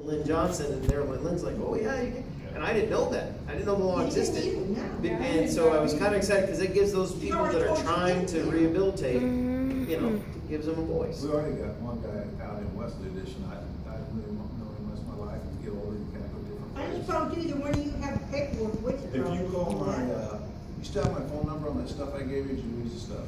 Lynn Johnson, and there, Lynn's like, oh yeah, you can. And I didn't know that. I didn't know the law existed. And so I was kind of excited because it gives those people that are trying to rehabilitate, you know, gives them a voice. We already got one guy out in Wesley Edition. I really won't know him most of my life. As you get older, you kind of go different I places. just told you the one you have paperwork with If you call my, you still have my phone number on that stuff I gave you, you use the stuff.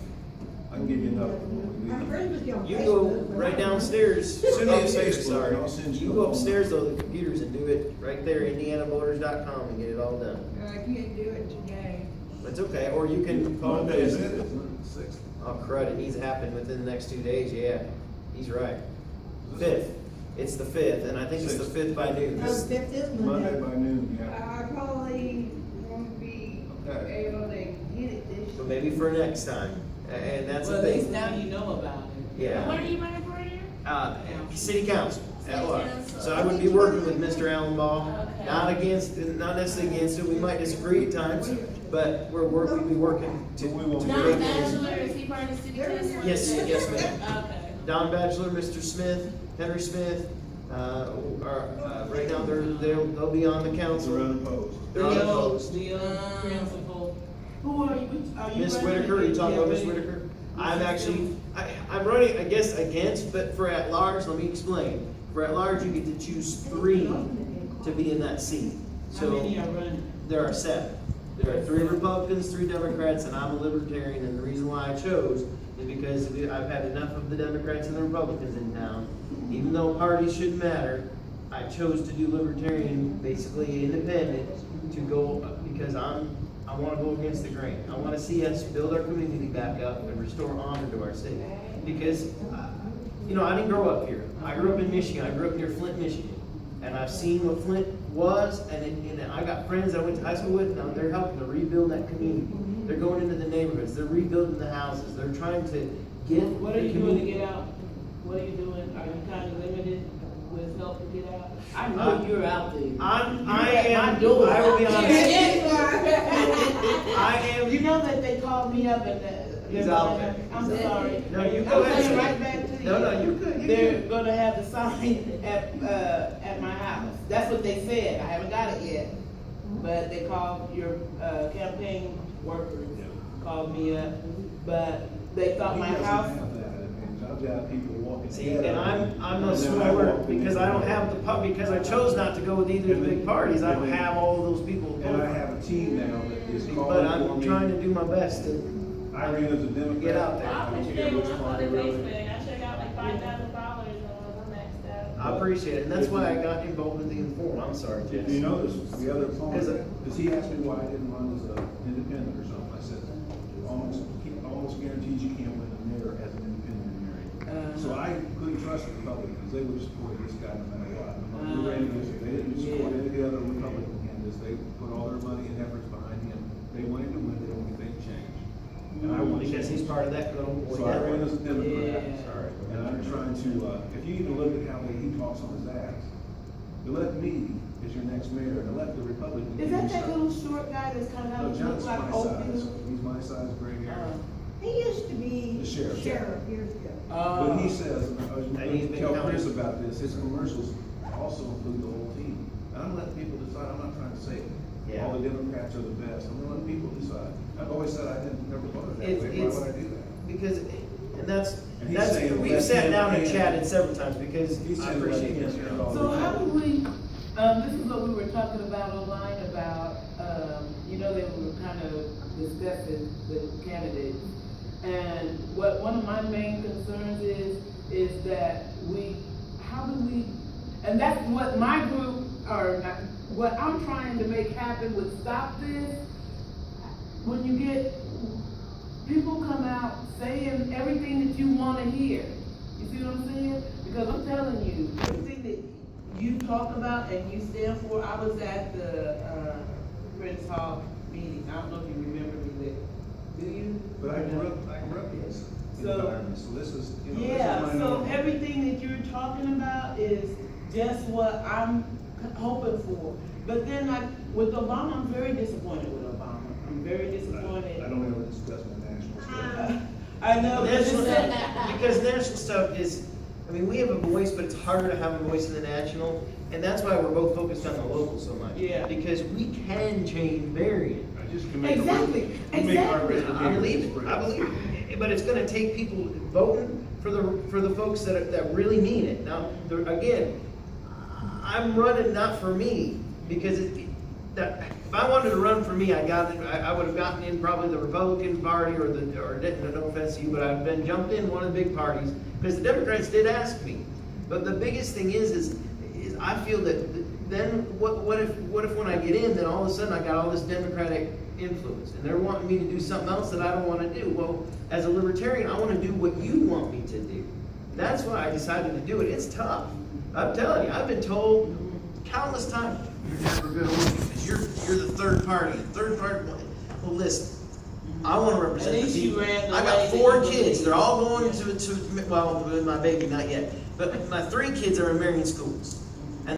I can give you enough. My friend was on You go Facebook, right but I- downstairs, soon as you Facebook, sorry. I'll send you You a go phone upstairs number. though, the computers, and do it right there, indianavoters.com, and get it all done. I can't do it today. That's okay, or you can call Monday is Jess. it, isn't it? Sixth. Oh crud, it needs to happen within the next 2 days, yeah. He's right. 5th. It's the 5th, and I think it's the 5th by noon. Oh, fifth is Monday Monday. by noon, yeah. I probably won't be Okay. able to get it this So year. maybe for next time, and that's the Well, at least thing. now you know about it. Yeah. What are you running for again? City council. at large. council. So I would be working with Mr. Alumbaugh, Okay. not necessarily against it, we might disagree at times, but we'll be working to But we won't make Don it. Bachelor, is he part of the city council? Yes, ma'am. Okay. Don Bachelor, Mr. Smith, Henry Smith, right now they'll be on the It's council. unopposed. They're unopposed. The principal. Who are you? Are you Miss running Whitaker, you talking about Miss against? Whitaker? I'm running, I guess, against, but for at large, let me explain. For at large, you get to choose 3 to be in that seat. How many are running? There are 7. There are 3 Republicans, 3 Democrats, and I'm a Libertarian, and the reason why I chose is because I've had enough of the Democrats and the Republicans in town. Even though parties shouldn't matter, I chose to do Libertarian, basically independent, to go, because I wanna go against the grain. I wanna see us build our community back up and restore honor to our city. Because, I didn't grow up here. I grew up in Michigan. I grew up near Flint, Michigan. And I've seen what Flint was, and I got friends I went to high school with, and they're helping to rebuild that community. They're going into the neighborhoods, they're rebuilding the houses, they're trying to get What are the you doing to community. get out? What are you doing? Are you kind of limited with help to get out? I know you're out there. I will be honest. I am. You know that they called me up and He's out there. I'm sorry. No, you I'm go ahead. coming right back to you. No, you're good. They're gonna have the sign at my house. That's what they said. I haven't got it yet. But they called your campaign workers, called me up, but they thought my He doesn't house. have that advantage. I've got people walking. See, together. and I'm a And then I slower, walk in because I don't have because I chose not to go with either of the big parties, I don't have all of those people. And I have a team now that is calling But for I'm me. trying to do my best to, I ran as a Democrat. Get out there. I'll I put don't you care down which on party the really. Facebook, I check out like $5,000 I'm maxed out. I appreciate it, and that's why I got involved with the Inform, I'm sorry, If Jess. you notice, the other opponent, Is it- because he asked me why I didn't run as an independent or something, I said, almost guaranteed you can't win the mayor as an independent mayor. So I couldn't trust the Republicans, they would support this guy no matter what. When we ran against him, they didn't support any of the other Republican candidates, they put all their money and efforts behind him. They wanted to win, they don't think change. And I want Because he's change. part of that good old boy. So I ran as a Yeah. Democrat, sorry, and I'm trying to, if you even look at how he talks on his ads, elect me as your next mayor, and elect the Republican. Is that that little short guy that's kind No, of John's looks my like size, old? he's my size, gray hair. He used to be The sheriff. sheriff years ago. But he says, and I was And he's been tell coming. Chris about this, his commercials also include the whole team. And I'm letting people decide, I'm not trying to say Yeah. all the Democrats are the best, I'm gonna let people decide. I've always said I didn't never voted that It's- way, why it's- would I do that? Because, and And he's saying we've let sat him down and in. chatted several times, because He's I saying let appreciate him this. in all So the how time. do we, this is what we were talking about online about, that we were kind of discussing with candidates. And one of my main concerns is that how do we, and that's what my group, what I'm trying to make happen would stop this. When you get people come out saying everything that you wanna hear, you see what I'm saying? Because I'm telling you, everything that you talk about and you stand for, I was at the, Prince Hall meeting, I don't know if you remember me there, do you? But I grew up in this environment, so this is, this is Yeah, my so norm. everything that you're talking about is just what I'm hoping for. But then with Obama, I'm very disappointed with Obama. I'm very disappointed. I don't ever discuss my national stuff. I know, but National- it's- Because national stuff is, I mean, we have a voice, but it's harder to have a voice in the national, and that's why we're both focused on the local so much. Yeah. Because we can change Marion. I just can make a Exactly, you make our exactly. resident I believe it, I believe it, but it's gonna take people voting for the folks that really mean it. Now, again, I'm running not for me, because if I wanted to run for me, I would have gotten in probably the Republican Party or no offense to you, but I've been jumped in one of the big parties, because the Democrats did ask me. But the biggest thing is I feel that then what if when I get in, then all of a sudden I got all this Democratic influence, and they're wanting me to do something else that I don't want to do. Well, as a libertarian, I want to do what you want me to do. That's why I decided to do it. It's tough. I'm telling you, I've been told countless times, you're never gonna win because you're the third party. Well, listen, I want to represent At the least you people. ran the I way got that 4 you kids. believe. They're all going to well, my baby not yet, but my 3 kids are in Marion schools.